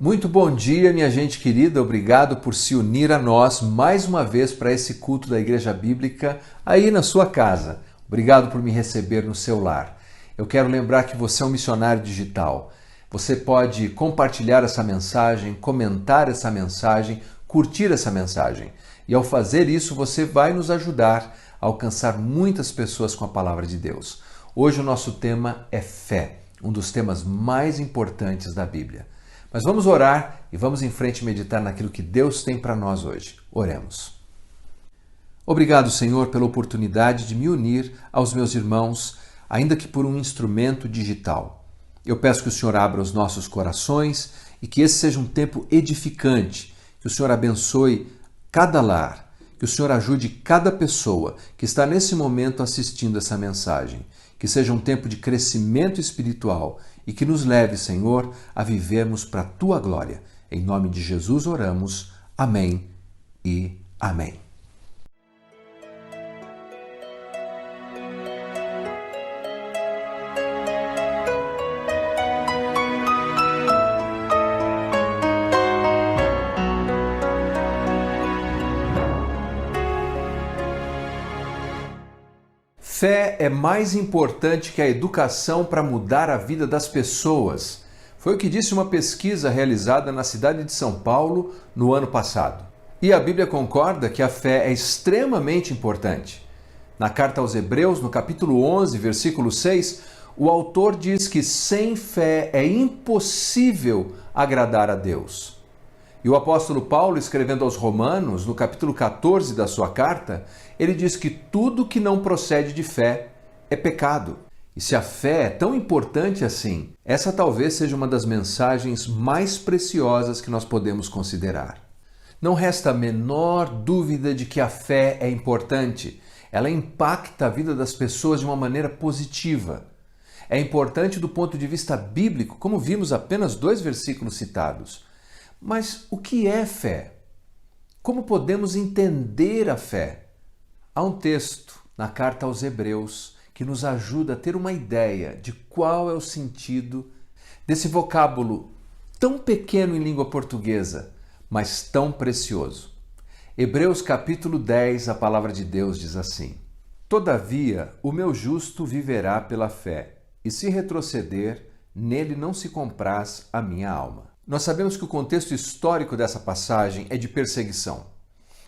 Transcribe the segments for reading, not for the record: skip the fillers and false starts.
Muito bom dia, minha gente querida. Obrigado por se unir a nós mais uma vez para esse culto da Igreja Bíblica aí na sua casa. Obrigado por me receber no seu lar. Eu quero lembrar que você é um missionário digital. Você pode compartilhar essa mensagem, comentar essa mensagem, curtir essa mensagem. E ao fazer isso, você vai nos ajudar a alcançar muitas pessoas com a palavra de Deus. Hoje o nosso tema é fé, um dos temas mais importantes da Bíblia. Mas vamos orar e vamos em frente meditar naquilo que Deus tem para nós hoje. Oremos. Obrigado, Senhor, pela oportunidade de me unir aos meus irmãos, ainda que por um instrumento digital. Eu peço que o Senhor abra os nossos corações e que esse seja um tempo edificante, que o Senhor abençoe cada lar, que o Senhor ajude cada pessoa que está nesse momento assistindo essa mensagem, que seja um tempo de crescimento espiritual e que nos leve, Senhor, a vivermos para a Tua glória. Em nome de Jesus oramos. Amém e amém. Fé é mais importante que a educação para mudar a vida das pessoas. Foi o que disse uma pesquisa realizada na cidade de São Paulo no ano passado. E a Bíblia concorda que a fé é extremamente importante. Na carta aos Hebreus, no capítulo 11, versículo 6, o autor diz que sem fé é impossível agradar a Deus. E o apóstolo Paulo, escrevendo aos Romanos, no capítulo 14 da sua carta, ele diz que tudo que não procede de fé é pecado. E se a fé é tão importante assim, essa talvez seja uma das mensagens mais preciosas que nós podemos considerar. Não resta a menor dúvida de que a fé é importante. Ela impacta a vida das pessoas de uma maneira positiva. É importante do ponto de vista bíblico, como vimos apenas 2 versículos citados. Mas o que é fé? Como podemos entender a fé? Há um texto na carta aos Hebreus que nos ajuda a ter uma ideia de qual é o sentido desse vocábulo tão pequeno em língua portuguesa, mas tão precioso. Hebreus capítulo 10, a palavra de Deus diz assim: Todavia, o meu justo viverá pela fé, e se retroceder, nele não se compraz a minha alma. Nós sabemos que o contexto histórico dessa passagem é de perseguição.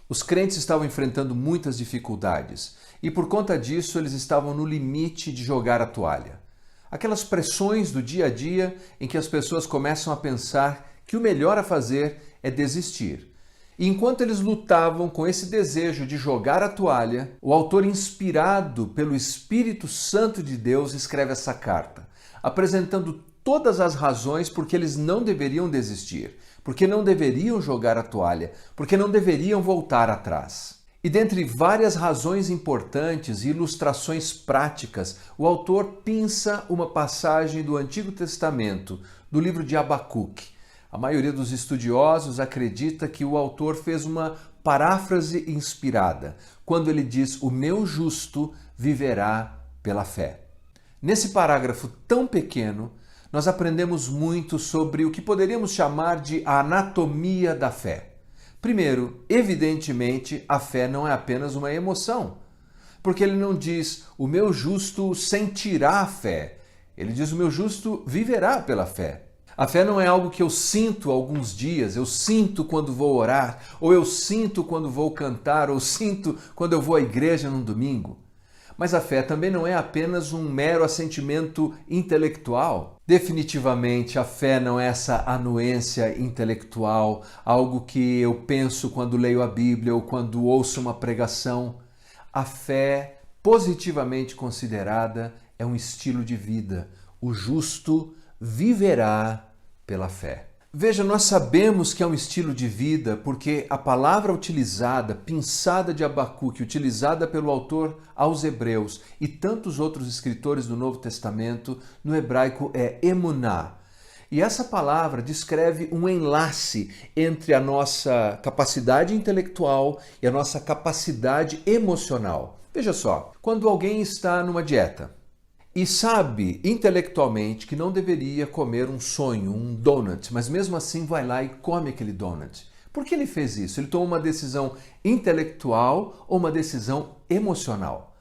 Os crentes estavam enfrentando muitas dificuldades e, por conta disso, eles estavam no limite de jogar a toalha. Aquelas pressões do dia a dia em que as pessoas começam a pensar que o melhor a fazer é desistir. E enquanto eles lutavam com esse desejo de jogar a toalha, o autor, inspirado pelo Espírito Santo de Deus, escreve essa carta, apresentando todas as razões porque eles não deveriam desistir, porque não deveriam jogar a toalha, porque não deveriam voltar atrás. E dentre várias razões importantes e ilustrações práticas, o autor pinça uma passagem do Antigo Testamento, do livro de Abacuque. A maioria dos estudiosos acredita que o autor fez uma paráfrase inspirada, quando ele diz: "O meu justo viverá pela fé". Nesse parágrafo tão pequeno, nós aprendemos muito sobre o que poderíamos chamar de a anatomia da fé. Primeiro, evidentemente, a fé não é apenas uma emoção, porque ele não diz o meu justo sentirá a fé, ele diz o meu justo viverá pela fé. A fé não é algo que eu sinto alguns dias, eu sinto quando vou orar, ou eu sinto quando vou cantar, ou sinto quando eu vou à igreja num domingo. Mas a fé também não é apenas um mero assentimento intelectual. Definitivamente, a fé não é essa anuência intelectual, algo que eu penso quando leio a Bíblia ou quando ouço uma pregação. A fé, positivamente considerada, é um estilo de vida. O justo viverá pela fé. Veja, nós sabemos que é um estilo de vida porque a palavra utilizada, pinçada de Abacuque, utilizada pelo autor aos Hebreus e tantos outros escritores do Novo Testamento, no hebraico é emuná. E essa palavra descreve um enlace entre a nossa capacidade intelectual e a nossa capacidade emocional. Veja só, quando alguém está numa dieta, e sabe intelectualmente que não deveria comer um sonho, um donut, mas mesmo assim vai lá e come aquele donut. Por que ele fez isso? Ele tomou uma decisão intelectual ou uma decisão emocional?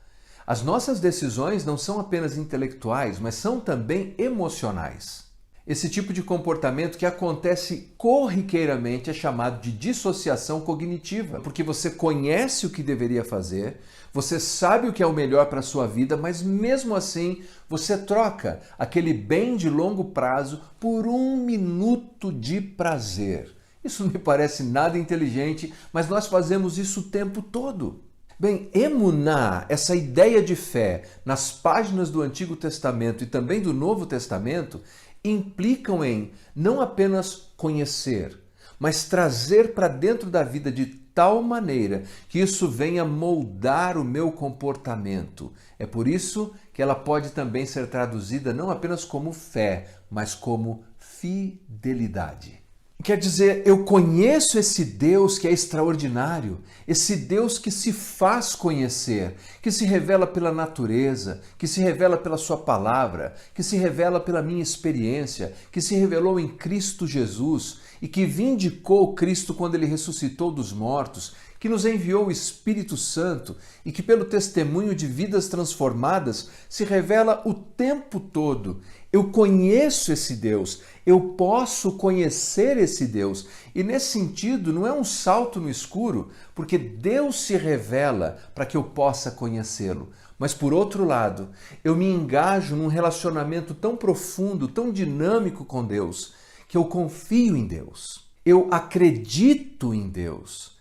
As nossas decisões não são apenas intelectuais, mas são também emocionais. Esse tipo de comportamento que acontece corriqueiramente é chamado de dissociação cognitiva, porque você conhece o que deveria fazer, você sabe o que é o melhor para a sua vida, mas mesmo assim você troca aquele bem de longo prazo por um minuto de prazer. Isso não me parece nada inteligente, mas nós fazemos isso o tempo todo. Bem, emuná, essa ideia de fé nas páginas do Antigo Testamento e também do Novo Testamento, implicam em não apenas conhecer, mas trazer para dentro da vida de tal maneira que isso venha moldar o meu comportamento. É por isso que ela pode também ser traduzida não apenas como fé, mas como fidelidade. Quer dizer, eu conheço esse Deus que é extraordinário, esse Deus que se faz conhecer, que se revela pela natureza, que se revela pela sua palavra, que se revela pela minha experiência, que se revelou em Cristo Jesus e que vindicou Cristo quando ele ressuscitou dos mortos, que nos enviou o Espírito Santo e que pelo testemunho de vidas transformadas se revela o tempo todo. Eu conheço esse Deus, eu posso conhecer esse Deus. E nesse sentido, não é um salto no escuro, porque Deus se revela para que eu possa conhecê-lo. Mas por outro lado, eu me engajo num relacionamento tão profundo, tão dinâmico com Deus, que eu confio em Deus. Eu acredito em Deus.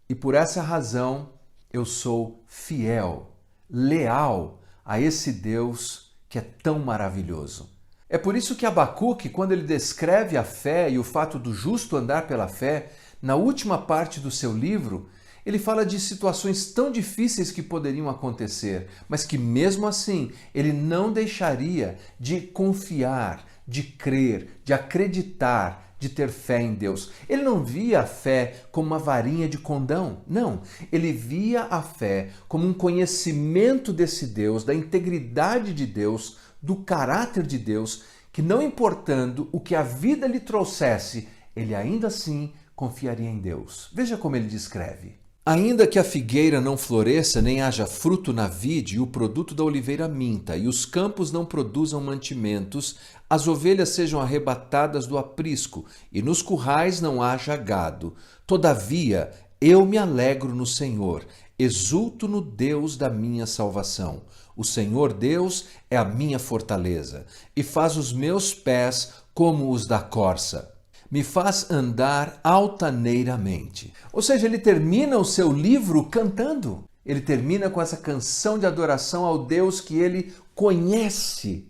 E por essa razão, eu sou fiel, leal a esse Deus que é tão maravilhoso. É por isso que Abacuque, quando ele descreve a fé e o fato do justo andar pela fé, na última parte do seu livro, ele fala de situações tão difíceis que poderiam acontecer, mas que mesmo assim ele não deixaria de confiar, de crer, de acreditar, de ter fé em Deus. Ele não via a fé como uma varinha de condão, não. Ele via a fé como um conhecimento desse Deus, da integridade de Deus, do caráter de Deus, que não importando o que a vida lhe trouxesse, ele ainda assim confiaria em Deus. Veja como ele descreve. Ainda que a figueira não floresça, nem haja fruto na vide, e o produto da oliveira minta, e os campos não produzam mantimentos, as ovelhas sejam arrebatadas do aprisco, e nos currais não haja gado. Todavia, eu me alegro no Senhor, exulto no Deus da minha salvação. O Senhor Deus é a minha fortaleza, e faz os meus pés como os da corça. Me faz andar altaneiramente. Ou seja, ele termina o seu livro cantando. Ele termina com essa canção de adoração ao Deus que ele conhece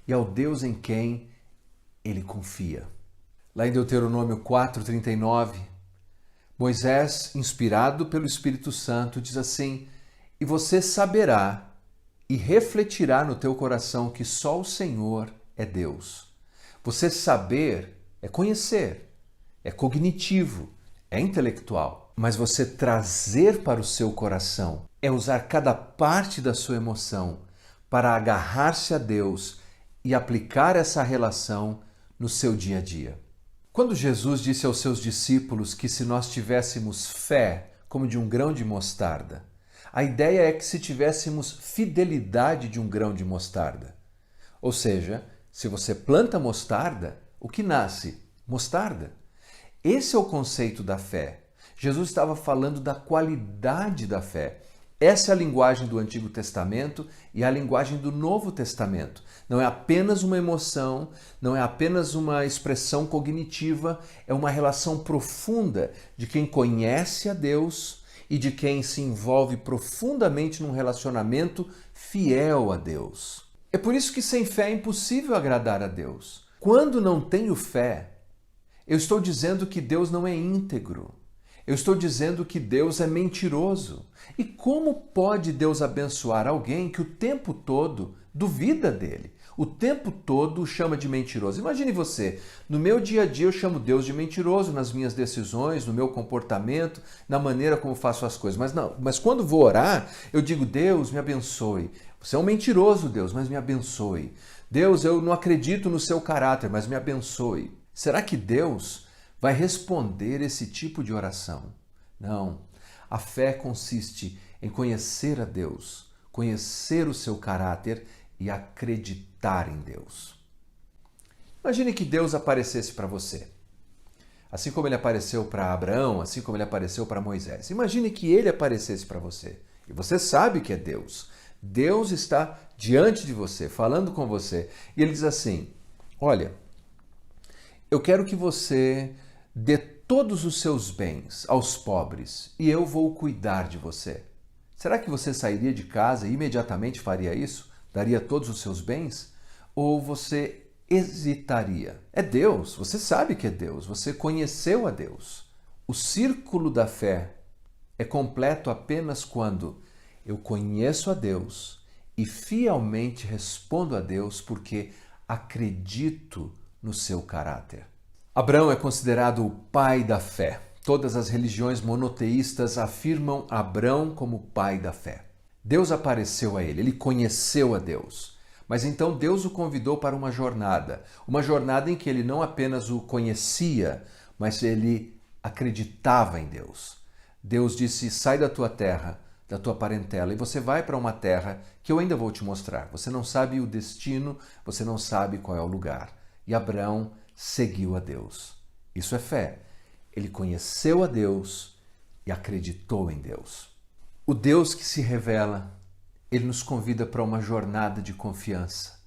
e ao Deus em quem ele confia. Lá em Deuteronômio 4:39, Moisés, inspirado pelo Espírito Santo, diz assim: "E você saberá e refletirá no teu coração que só o Senhor é Deus." Você saber é conhecer, é cognitivo, é intelectual. Mas você trazer para o seu coração é usar cada parte da sua emoção para agarrar-se a Deus e aplicar essa relação no seu dia a dia. Quando Jesus disse aos seus discípulos que se nós tivéssemos fé como de um grão de mostarda, a ideia é que se tivéssemos fidelidade de um grão de mostarda. Ou seja, se você planta mostarda, o que nasce? Mostarda. Esse é o conceito da fé. Jesus estava falando da qualidade da fé. Essa é a linguagem do Antigo Testamento e a linguagem do Novo Testamento. Não é apenas uma emoção, não é apenas uma expressão cognitiva, é uma relação profunda de quem conhece a Deus e de quem se envolve profundamente num relacionamento fiel a Deus. É por isso que sem fé é impossível agradar a Deus. Quando não tenho fé, eu estou dizendo que Deus não é íntegro. Eu estou dizendo que Deus é mentiroso. E como pode Deus abençoar alguém que o tempo todo duvida dele? o tempo todo o chama de mentiroso. Imagine você, no meu dia a dia eu chamo Deus de mentiroso nas minhas decisões, no meu comportamento, na maneira como faço as coisas. Mas quando vou orar, eu digo, Deus, me abençoe. Você é um mentiroso, Deus, mas me abençoe. Deus, eu não acredito no seu caráter, mas me abençoe. Será que Deus vai responder esse tipo de oração? Não. A fé consiste em conhecer a Deus, conhecer o seu caráter e acreditar em Deus. Imagine que Deus aparecesse para você, assim como ele apareceu para Abraão, assim como ele apareceu para Moisés. Imagine que ele aparecesse para você e você sabe que é Deus. Deus está diante de você, falando com você, e ele diz assim: olha, eu quero que você dê todos os seus bens aos pobres e eu vou cuidar de você. Será que você sairia de casa e imediatamente faria isso? Daria todos os seus bens? Ou você hesitaria? É Deus, você sabe que é Deus, você conheceu a Deus. O círculo da fé é completo apenas quando eu conheço a Deus e fielmente respondo a Deus porque acredito no seu caráter. Abraão é considerado o pai da fé. Todas as religiões monoteístas afirmam Abraão como o pai da fé. Deus apareceu a ele conheceu a Deus. Mas então Deus o convidou para uma jornada em que ele não apenas o conhecia, mas ele acreditava em Deus. Deus disse: sai da tua terra, da tua parentela, e você vai para uma terra que eu ainda vou te mostrar. Você não sabe o destino, você não sabe qual é o lugar. E Abraão seguiu a Deus. Isso é fé. Ele conheceu a Deus e acreditou em Deus. O Deus que se revela, ele nos convida para uma jornada de confiança,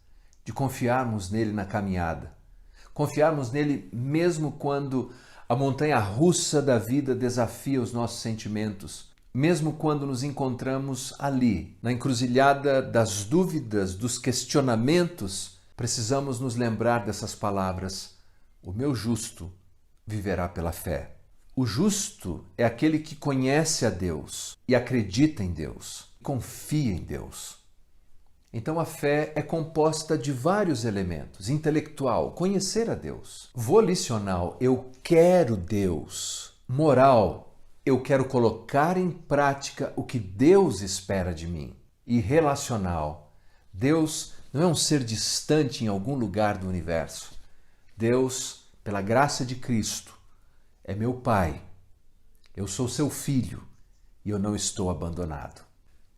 de confiarmos nele na caminhada, confiarmos nele mesmo quando a montanha-russa da vida desafia os nossos sentimentos, mesmo quando nos encontramos ali, na encruzilhada das dúvidas, dos questionamentos, precisamos nos lembrar dessas palavras: o meu justo viverá pela fé. O justo é aquele que conhece a Deus e acredita em Deus, confia em Deus. Então a fé é composta de vários elementos: intelectual, conhecer a Deus; volicional, eu quero Deus; moral, eu quero colocar em prática o que Deus espera de mim; e relacional, Deus não é um ser distante em algum lugar do universo. Deus, pela graça de Cristo, é meu Pai. Eu sou seu filho e eu não estou abandonado.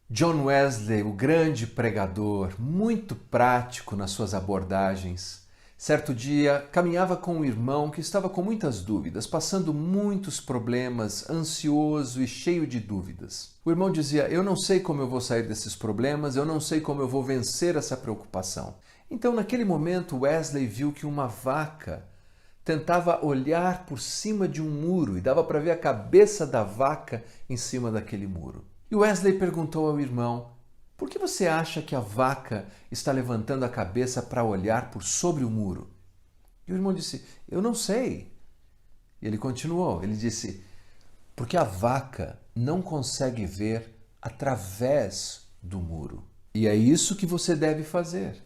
John Wesley, o grande pregador, muito prático nas suas abordagens, certo dia caminhava com um irmão que estava com muitas dúvidas, passando muitos problemas, ansioso e cheio de dúvidas. O irmão dizia: eu não sei como eu vou sair desses problemas, eu não sei como eu vou vencer essa preocupação. Então, naquele momento, Wesley viu que uma vaca tentava olhar por cima de um muro e dava para ver a cabeça da vaca em cima daquele muro. E Wesley perguntou ao irmão: por que você acha que a vaca está levantando a cabeça para olhar por sobre o muro? E o irmão disse: eu não sei. E ele continuou, ele disse: porque a vaca não consegue ver através do muro. E é isso que você deve fazer.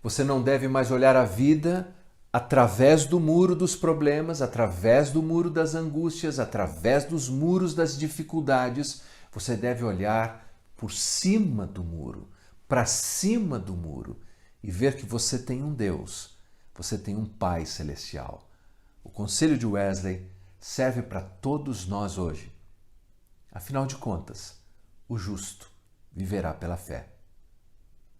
Você não deve mais olhar a vida através do muro dos problemas, através do muro das angústias, através dos muros das dificuldades. Você deve olhar por cima do muro, para cima do muro, e ver que você tem um Deus, você tem um Pai celestial. O conselho de Wesley serve para todos nós hoje. Afinal de contas, o justo viverá pela fé.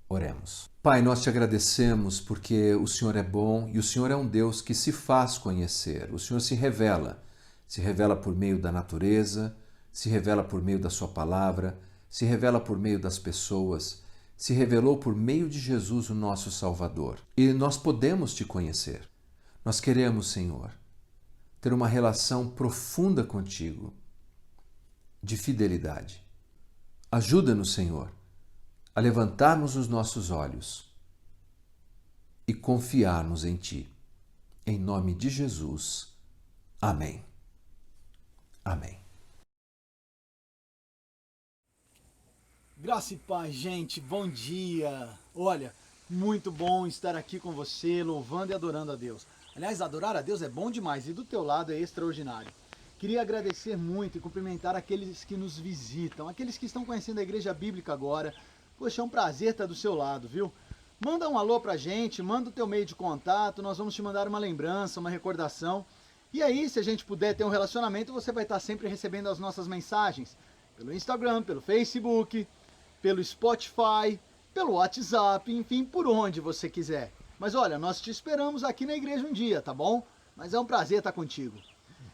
Oremos. Pai, nós te agradecemos porque o Senhor é bom e o Senhor é um Deus que se faz conhecer. O Senhor se revela por meio da natureza, se revela por meio da sua palavra, se revela por meio das pessoas, se revelou por meio de Jesus, o nosso Salvador. E nós podemos te conhecer. Nós queremos, Senhor, ter uma relação profunda contigo, de fidelidade. Ajuda-nos, Senhor, a levantarmos os nossos olhos e confiarmos em Ti. Em nome de Jesus. Amém. Amém. Graça e paz, gente. Bom dia. Olha, Muito bom estar aqui com você, louvando e adorando a Deus. Aliás, adorar a Deus é bom demais e do teu lado é extraordinário. Queria agradecer muito e cumprimentar aqueles que nos visitam, aqueles que estão conhecendo a Igreja Bíblica agora. Poxa, é um prazer estar do seu lado, viu? Manda um alô pra gente, manda o teu meio de contato, nós vamos te mandar uma lembrança, uma recordação. E aí, se a gente puder ter um relacionamento, você vai estar sempre recebendo as nossas mensagens pelo Instagram, pelo Facebook, pelo Spotify, pelo WhatsApp, enfim, por onde você quiser. Mas olha, nós te esperamos aqui na igreja um dia, tá bom? Mas é um prazer estar contigo.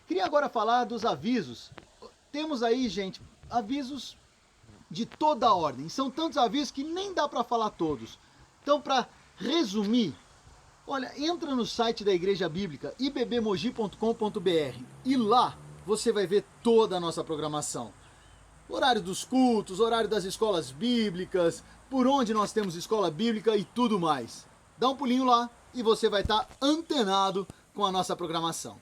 Queria agora falar dos avisos. Temos aí, gente, avisos de toda a ordem. São tantos avisos que nem dá para falar todos. Então, para resumir, olha, entra no site da Igreja Bíblica, ibbmogi.com.br, e lá você vai ver toda a nossa programação. Horário dos cultos, horário das escolas bíblicas, por onde nós temos escola bíblica e tudo mais. Dá um pulinho lá e você vai estar antenado com a nossa programação.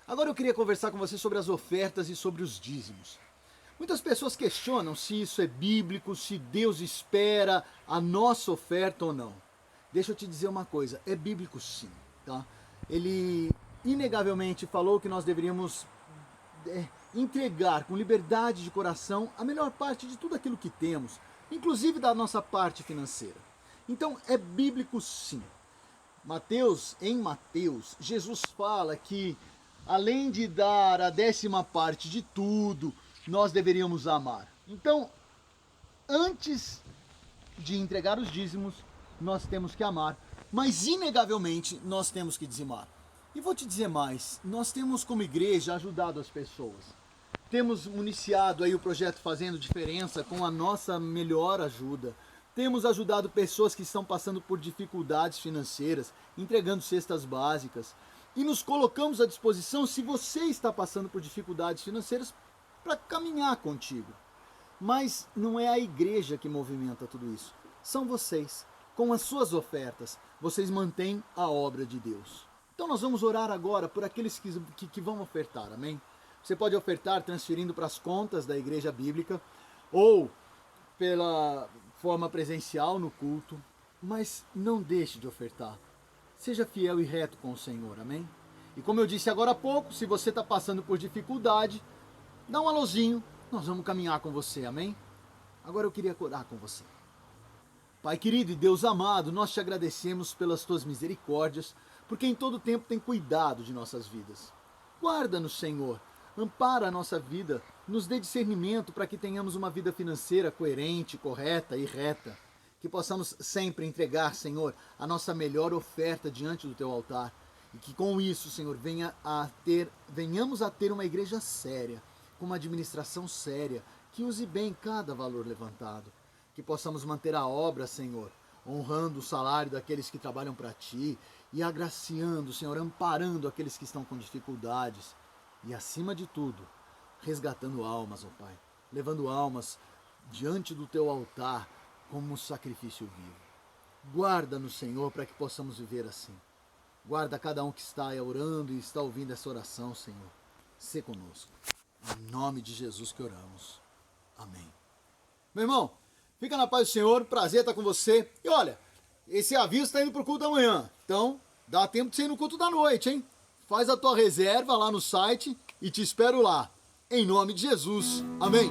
Agora eu queria conversar com você sobre as ofertas e sobre os dízimos. Muitas pessoas questionam se isso é bíblico, se Deus espera a nossa oferta ou não. Deixa eu te dizer uma coisa, é bíblico sim, tá? Ele inegavelmente falou que nós deveríamos entregar com liberdade de coração a melhor parte de tudo aquilo que temos, inclusive da nossa parte financeira. Então é bíblico sim. Em Mateus, Jesus fala que além de dar a 10ª parte de tudo, nós deveríamos amar. Então, antes de entregar os dízimos, nós temos que amar, mas inegavelmente nós temos que dizimar. E vou te dizer mais, nós temos como igreja ajudado as pessoas. Temos municiado aí o projeto Fazendo Diferença com a nossa melhor ajuda. Temos ajudado pessoas que estão passando por dificuldades financeiras, entregando cestas básicas. E nos colocamos à disposição se você está passando por dificuldades financeiras para caminhar contigo. Mas não é a igreja que movimenta tudo isso. São vocês. Com as suas ofertas, vocês mantêm a obra de Deus. Então nós vamos orar agora por aqueles que vão ofertar, amém? Você pode ofertar transferindo para as contas da Igreja Bíblica ou pela forma presencial no culto, mas não deixe de ofertar. Seja fiel e reto com o Senhor, amém? E como eu disse agora há pouco, se você está passando por dificuldade, dá um alôzinho, nós vamos caminhar com você, amém? Agora eu queria orar com você. Pai querido e Deus amado, nós te agradecemos pelas tuas misericórdias, porque em todo tempo tem cuidado de nossas vidas. Guarda-nos, Senhor, ampara a nossa vida, nos dê discernimento para que tenhamos uma vida financeira coerente, correta e reta. Que possamos sempre entregar, Senhor, a nossa melhor oferta diante do teu altar. E que com isso, Senhor, venhamos a ter uma igreja séria, com uma administração séria, que use bem cada valor levantado. Que possamos manter a obra, Senhor, honrando o salário daqueles que trabalham para ti e agraciando, Senhor, amparando aqueles que estão com dificuldades. E acima de tudo, resgatando almas, ó Pai, levando almas diante do teu altar como um sacrifício vivo. Guarda-nos, Senhor, para que possamos viver assim. Guarda cada um que está orando e está ouvindo essa oração, Senhor. Sê conosco. Em nome de Jesus que oramos. Amém. Meu irmão, fica na paz do Senhor, prazer estar com você. E olha, esse aviso está indo para o culto da manhã, então dá tempo de você ir no culto da noite, hein? Faz a tua reserva lá no site e te espero lá. Em nome de Jesus. Amém.